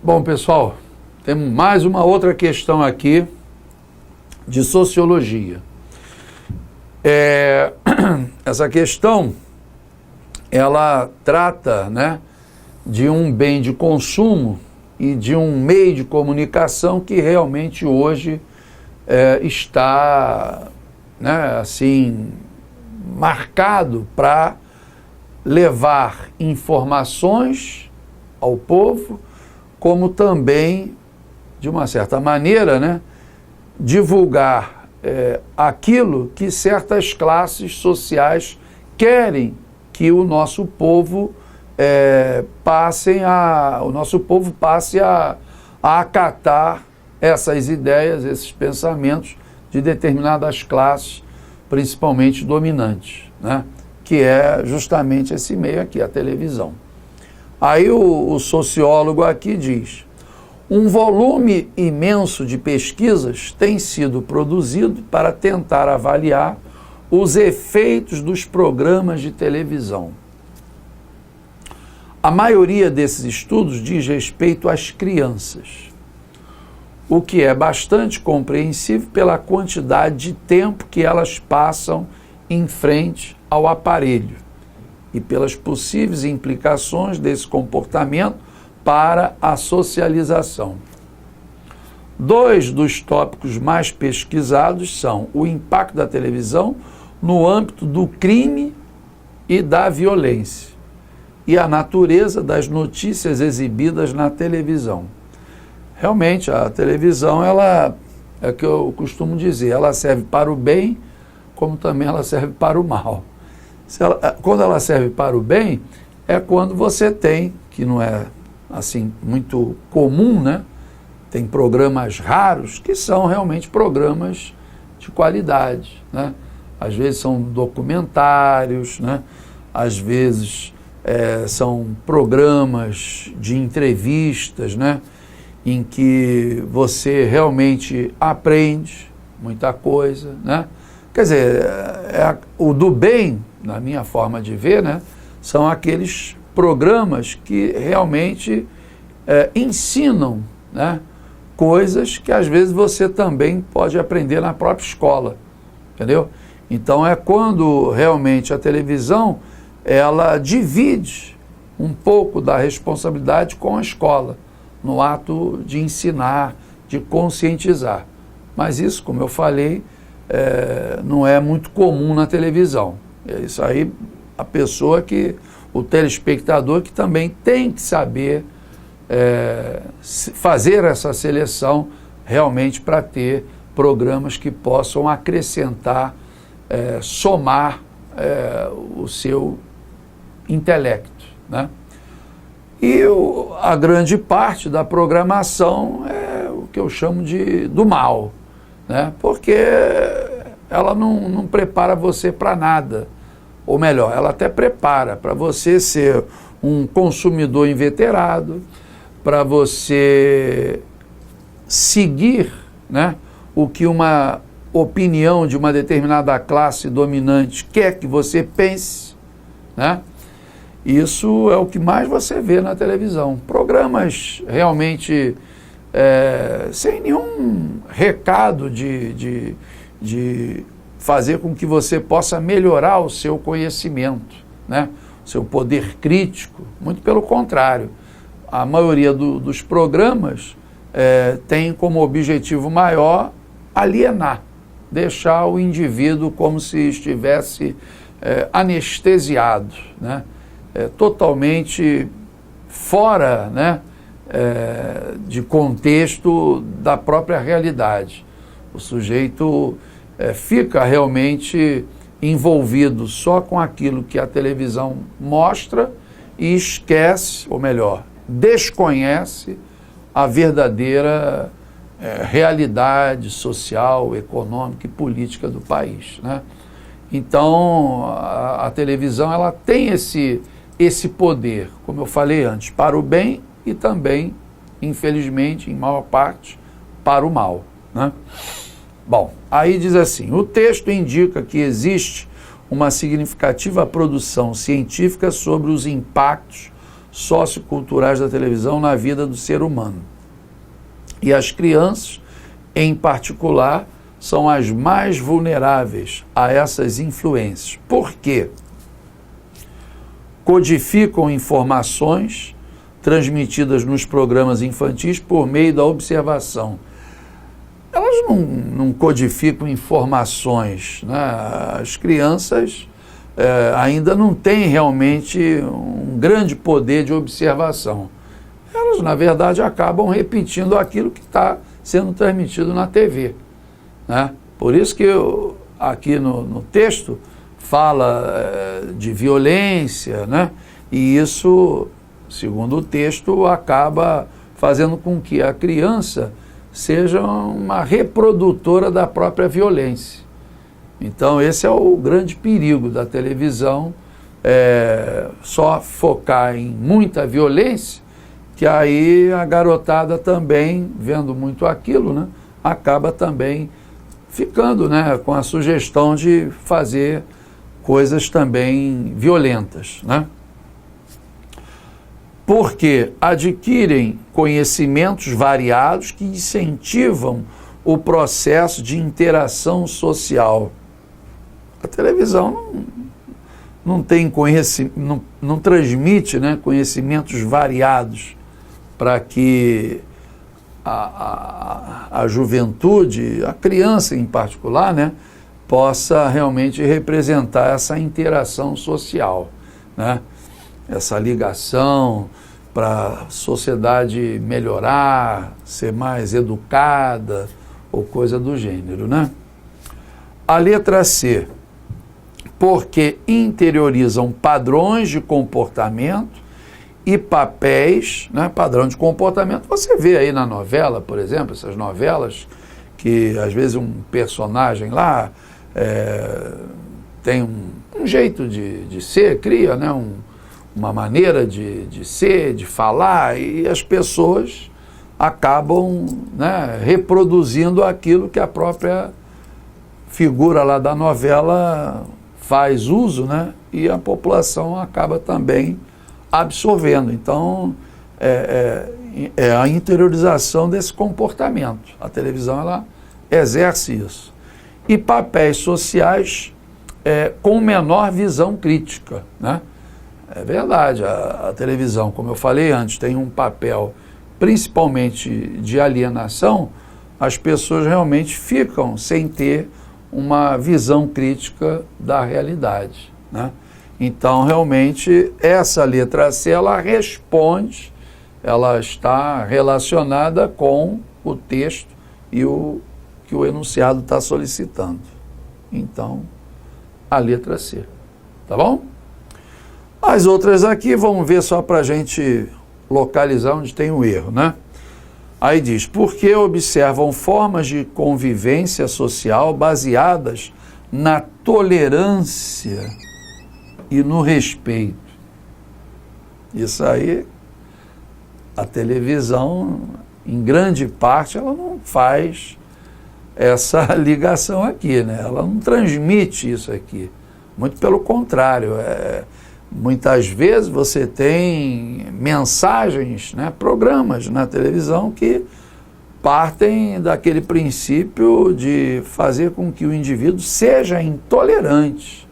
Bom, pessoal, temos mais uma outra questão aqui de sociologia. Essa questão, ela trata, né, de um bem de consumo e de um meio de comunicação que realmente hoje está, né, assim, marcado para levar informações ao povo, como também, de uma certa maneira, né, divulgar aquilo que certas classes sociais querem que o nosso povo passe a acatar essas ideias, esses pensamentos de determinadas classes, principalmente dominantes, né? Que é justamente esse meio aqui, a televisão. Aí o sociólogo aqui diz: um volume imenso de pesquisas tem sido produzido para tentar avaliar os efeitos dos programas de televisão. A maioria desses estudos diz respeito às crianças, o que é bastante compreensível pela quantidade de tempo que elas passam em frente ao aparelho e pelas possíveis implicações desse comportamento para a socialização. Dois dos tópicos mais pesquisados são o impacto da televisão no âmbito do crime e da violência e a natureza das notícias exibidas na televisão. Realmente, a televisão, ela é o que eu costumo dizer, ela serve para o bem, como também ela serve para o mal. Quando ela serve para o bem, é quando você tem, que não é assim muito comum, né? Tem programas raros que são realmente programas de qualidade, né? Às vezes são documentários, né? Às vezes são programas de entrevistas, né? Em que você realmente aprende muita coisa, né? Quer dizer, o do bem, na minha forma de ver, né, são aqueles programas que realmente ensinam, né, coisas que às vezes você também pode aprender na própria escola, entendeu? Então é quando realmente a televisão, ela divide um pouco da responsabilidade com a escola, no ato de ensinar, de conscientizar. Mas isso, como eu falei, não é muito comum na televisão. Isso aí, a pessoa o telespectador que também tem que saber fazer essa seleção realmente para ter programas que possam acrescentar, somar o seu intelecto, né? E a grande parte da programação é o que eu chamo do mal, né? Porque ela não prepara você para nada. Ou melhor, ela até prepara para você ser um consumidor inveterado, para você seguir, né, o que uma opinião de uma determinada classe dominante quer que você pense, né? Isso é o que mais você vê na televisão. Programas realmente sem nenhum recado de fazer com que você possa melhorar o seu conhecimento, né? O seu poder crítico. Muito pelo contrário. A maioria dos programas tem como objetivo maior alienar, deixar o indivíduo como se estivesse anestesiado, né? Totalmente fora, né, de contexto da própria realidade. O sujeito fica realmente envolvido só com aquilo que a televisão mostra e esquece, ou melhor, desconhece a verdadeira realidade social, econômica e política do país, né? Então, a televisão, ela tem esse poder, como eu falei antes, para o bem e também, infelizmente, em maior parte, para o mal, né? Bom, aí diz assim: o texto indica que existe uma significativa produção científica sobre os impactos socioculturais da televisão na vida do ser humano. E as crianças, em particular, são as mais vulneráveis a essas influências. Por quê? Codificam informações transmitidas nos programas infantis por meio da observação. Elas não codificam informações, né? As crianças ainda não têm realmente um grande poder de observação. Elas, na verdade, acabam repetindo aquilo que está sendo transmitido na TV, né? Por isso que aqui no texto fala de violência, né? E isso, segundo o texto, acaba fazendo com que a criança seja uma reprodutora da própria violência. Então, esse é o grande perigo da televisão, só focar em muita violência, que aí a garotada também, vendo muito aquilo, né, acaba também ficando, né, com a sugestão de fazer coisas também violentas, né? Porque adquirem conhecimentos variados que incentivam o processo de interação social. A televisão não tem conhecimento, não transmite, né, conhecimentos variados para que a juventude, a criança em particular, né, possa realmente representar essa interação social, né? Essa ligação para a sociedade melhorar, ser mais educada ou coisa do gênero, né? A letra C, porque interiorizam padrões de comportamento e papéis, né? Padrão de comportamento, você vê aí na novela, por exemplo, essas novelas que às vezes um personagem lá tem um jeito de ser, cria, né, uma maneira de ser, de falar, e as pessoas acabam, né, reproduzindo aquilo que a própria figura lá da novela faz uso, né, e a população acaba também absorvendo. Então, é a interiorização desse comportamento. A televisão, ela exerce isso. E papéis sociais com menor visão crítica, né? É verdade, a televisão, como eu falei antes, tem um papel principalmente de alienação. As pessoas realmente ficam sem ter uma visão crítica da realidade, né? Então, realmente, essa letra C, ela responde, ela está relacionada com o texto e o que o enunciado está solicitando. Então, a letra C. Tá bom? As outras aqui, vamos ver só para a gente localizar onde tem o erro, né? Aí diz, porque observam formas de convivência social baseadas na tolerância e no respeito. Isso aí, a televisão, em grande parte, ela não faz essa ligação aqui, né? Ela não transmite isso aqui. Muito pelo contrário, muitas vezes você tem mensagens, né, programas na televisão que partem daquele princípio de fazer com que o indivíduo seja intolerante,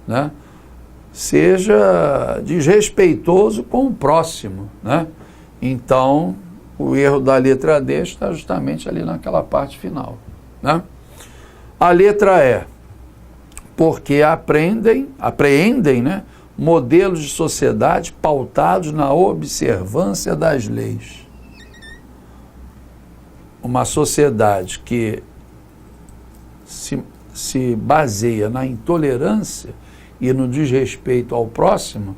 né? Seja desrespeitoso com o próximo, né? Então, o erro da letra D está justamente ali naquela parte final, né? A letra E, porque apreendem, né, modelos de sociedade pautados na observância das leis. Uma sociedade que se baseia na intolerância e no desrespeito ao próximo,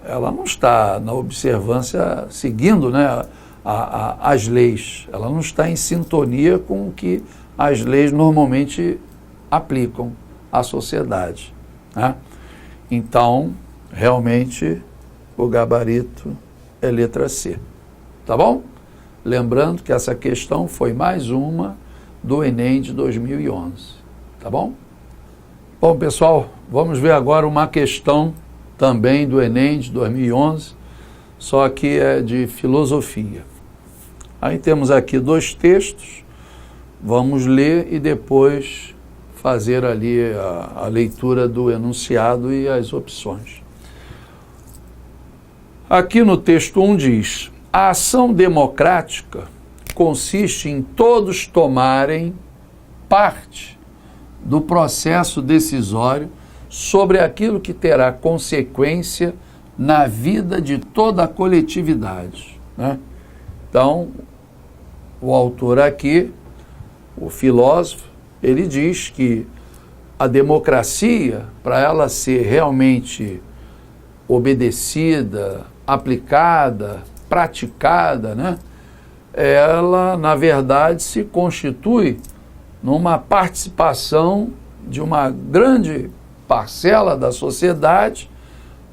ela não está na observância, seguindo, né, as leis. Ela não está em sintonia com o que as leis normalmente aplicam à sociedade, né? Então, realmente, o gabarito é letra C. Tá bom? Lembrando que essa questão foi mais uma do Enem de 2011. Tá bom? Bom, pessoal, vamos ver agora uma questão também do Enem de 2011, só que é de filosofia. Aí temos aqui 2 textos, vamos ler e depois fazer ali a leitura do enunciado e as opções. Aqui no texto 1 diz: a ação democrática consiste em todos tomarem parte do processo decisório sobre aquilo que terá consequência na vida de toda a coletividade, né? Então, o autor aqui, o filósofo, ele diz que a democracia, para ela ser realmente obedecida, aplicada, praticada, né, ela, na verdade, se constitui numa participação de uma grande parcela da sociedade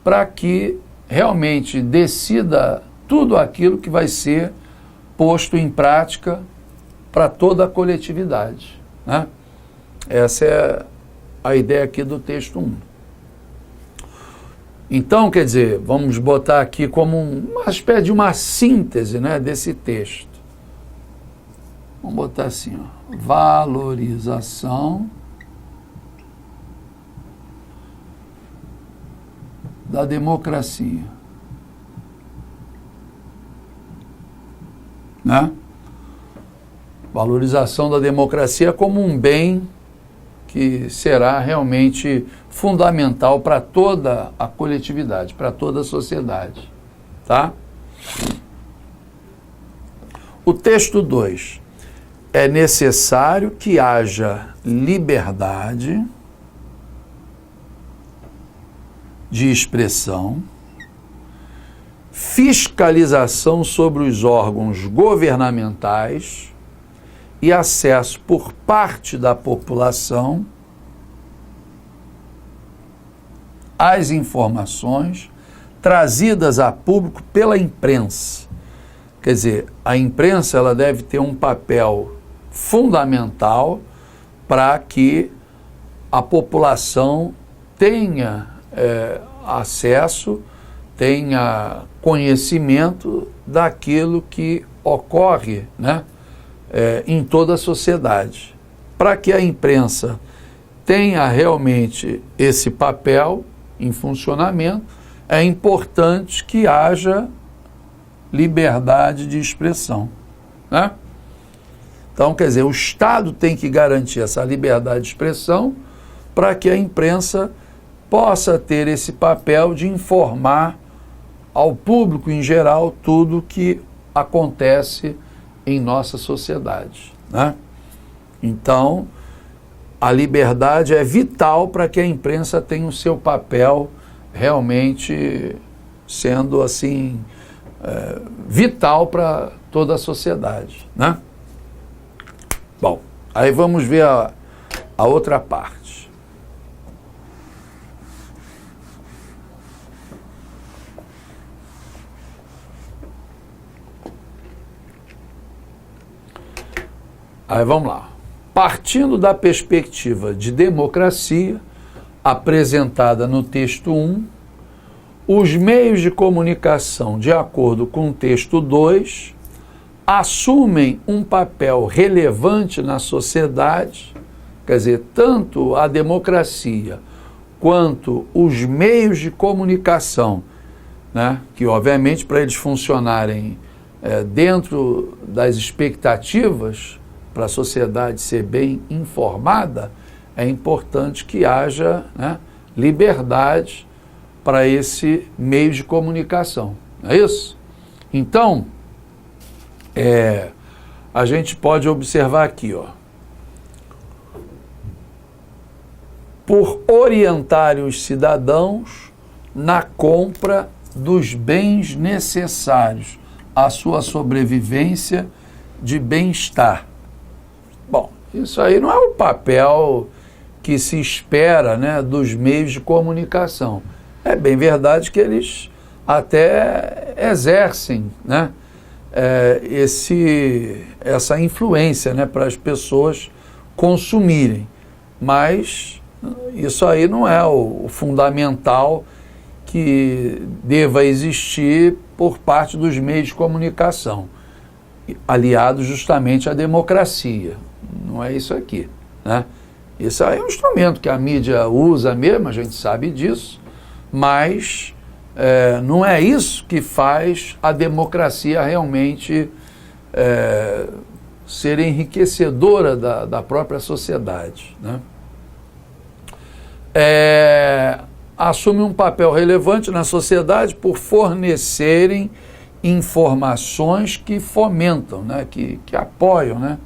para que realmente decida tudo aquilo que vai ser posto em prática para toda a coletividade, né? Essa é a ideia aqui do texto 1. Então, quer dizer, vamos botar aqui como uma espécie de uma síntese, né, desse texto. Vamos botar assim, ó, valorização da democracia, né? Valorização da democracia como um bem que será realmente fundamental para toda a coletividade, para toda a sociedade, tá? O texto 2. É necessário que haja liberdade de expressão, fiscalização sobre os órgãos governamentais e acesso por parte da população às informações trazidas a público pela imprensa. Quer dizer, a imprensa ela deve ter um papel fundamental para que a população tenha acesso, tenha conhecimento daquilo que ocorre, né, em toda a sociedade. Para que a imprensa tenha realmente esse papel em funcionamento, é importante que haja liberdade de expressão, né? Então, quer dizer, o Estado tem que garantir essa liberdade de expressão para que a imprensa possa ter esse papel de informar ao público em geral tudo que acontece em nossa sociedade, né? Então, a liberdade é vital para que a imprensa tenha o seu papel realmente sendo assim vital para toda a sociedade, né? Bom, aí vamos ver a outra parte. Aí vamos lá. Partindo da perspectiva de democracia apresentada no texto 1, os meios de comunicação, de acordo com o texto 2, assumem um papel relevante na sociedade, quer dizer, tanto a democracia quanto os meios de comunicação, né, que obviamente para eles funcionarem dentro das expectativas, para a sociedade ser bem informada, é importante que haja, né, liberdade para esse meio de comunicação, não é isso? Então, a gente pode observar aqui, ó, por orientar os cidadãos na compra dos bens necessários à sua sobrevivência de bem-estar. Bom, isso aí não é o papel que se espera, né, dos meios de comunicação. É bem verdade que eles até exercem, né, essa influência, né, para as pessoas consumirem, mas isso aí não é o fundamental que deva existir por parte dos meios de comunicação, aliados justamente à democracia. Não é isso aqui, né? Isso aí é um instrumento que a mídia usa mesmo, a gente sabe disso, mas não é isso que faz a democracia realmente ser enriquecedora da própria sociedade, né? Assume um papel relevante na sociedade por fornecerem informações que fomentam, né, que apoiam, né,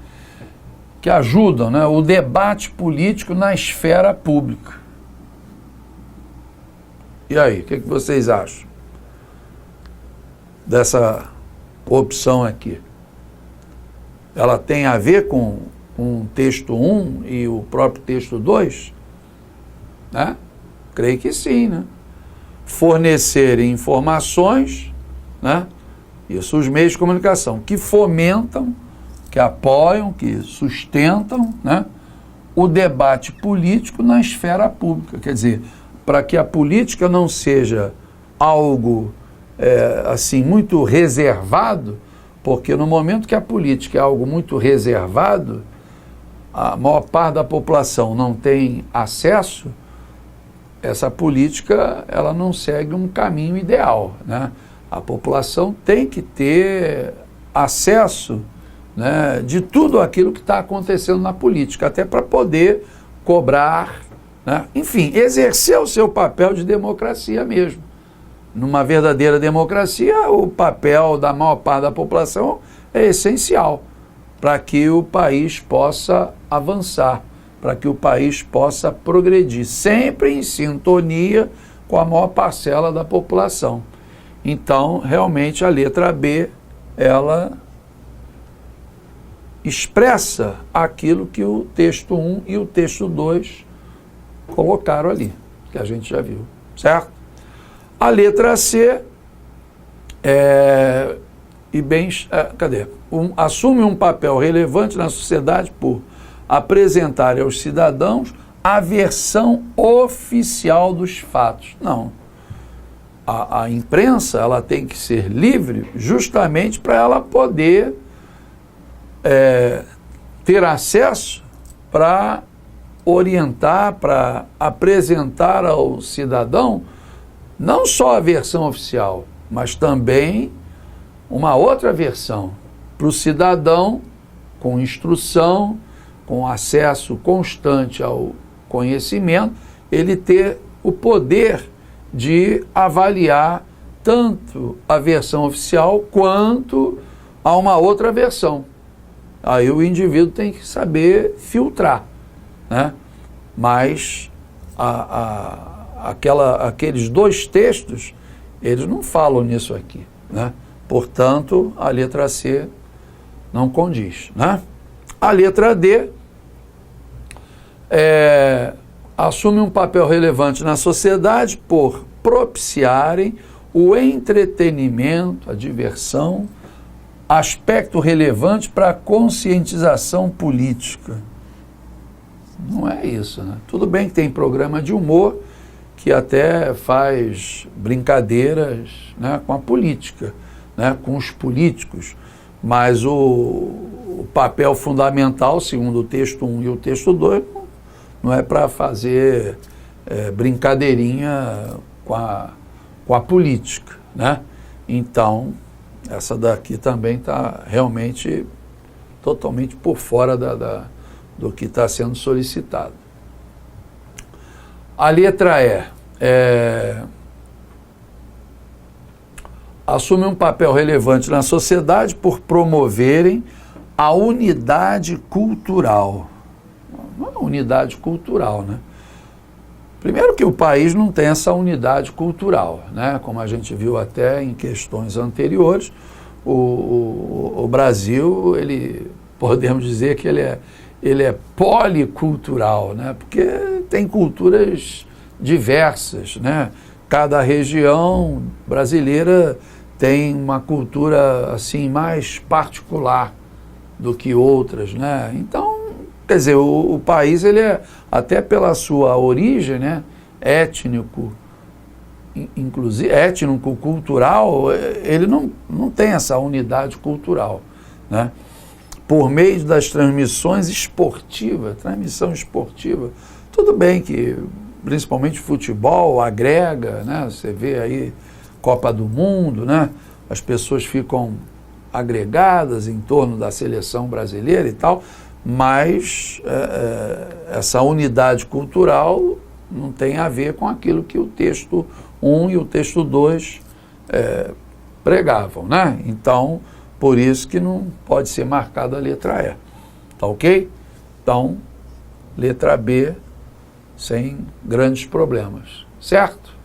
que ajudam, né, o debate político na esfera pública. E aí, o que vocês acham dessa opção aqui? Ela tem a ver com o texto 1 e o próprio texto 2? Né? Creio que sim, né? Fornecerem informações, né? Isso, os meios de comunicação, que fomentam, que apoiam, que sustentam, né, o debate político na esfera pública. Quer dizer, para que a política não seja algo assim, muito reservado, porque no momento que a política é algo muito reservado, a maior parte da população não tem acesso, essa política ela não segue um caminho ideal, né? A população tem que ter acesso, né, de tudo aquilo que está acontecendo na política, até para poder cobrar, né? Enfim, exercer o seu papel de democracia mesmo. Numa verdadeira democracia, o papel da maior parte da população é essencial para que o país possa avançar, para que o país possa progredir, sempre em sintonia com a maior parcela da população. Então, realmente, a letra B, ela expressa aquilo que o texto 1 e o texto 2 colocaram ali, que a gente já viu, certo? A letra C assume um papel relevante na sociedade por apresentar aos cidadãos a versão oficial dos fatos. Não. A imprensa ela tem que ser livre justamente para ela poder ter acesso para orientar, para apresentar ao cidadão não só a versão oficial, mas também uma outra versão, para o cidadão com instrução, com acesso constante ao conhecimento, ele ter o poder de avaliar tanto a versão oficial quanto a uma outra versão. Aí o indivíduo tem que saber filtrar, né? Mas aqueles dois textos, eles não falam nisso aqui, né? Portanto, a letra C não condiz, né? A letra D assume um papel relevante na sociedade por propiciarem o entretenimento, a diversão, aspecto relevante para a conscientização política. Não é isso, né? Tudo bem que tem programa de humor que até faz brincadeiras, né, com a política, né, com os políticos, mas o papel fundamental, segundo o texto 1 e o texto 2, não é para fazer brincadeirinha com a política, né? Então, essa daqui também está realmente totalmente por fora do que está sendo solicitado. A letra E assume um papel relevante na sociedade por promoverem a unidade cultural. Uma unidade cultural, né? Primeiro que o país não tem essa unidade cultural, né? Como a gente viu até em questões anteriores, o Brasil, podemos dizer que ele é policultural, né? Porque tem culturas diversas, né? Cada região brasileira tem uma cultura assim mais particular do que outras, né? Então, quer dizer, o país, ele é, até pela sua origem, né, étnico, inclusive étnico-cultural, ele não tem essa unidade cultural, né? Por meio das transmissões esportivas, transmissão esportiva, tudo bem que, principalmente futebol, agrega, né? Você vê aí Copa do Mundo, né? As pessoas ficam agregadas em torno da seleção brasileira e tal, mas essa unidade cultural não tem a ver com aquilo que o texto 1 e o texto 2 pregavam, né? Então, por isso que não pode ser marcada a letra E, tá ok? Então, letra B, sem grandes problemas, certo?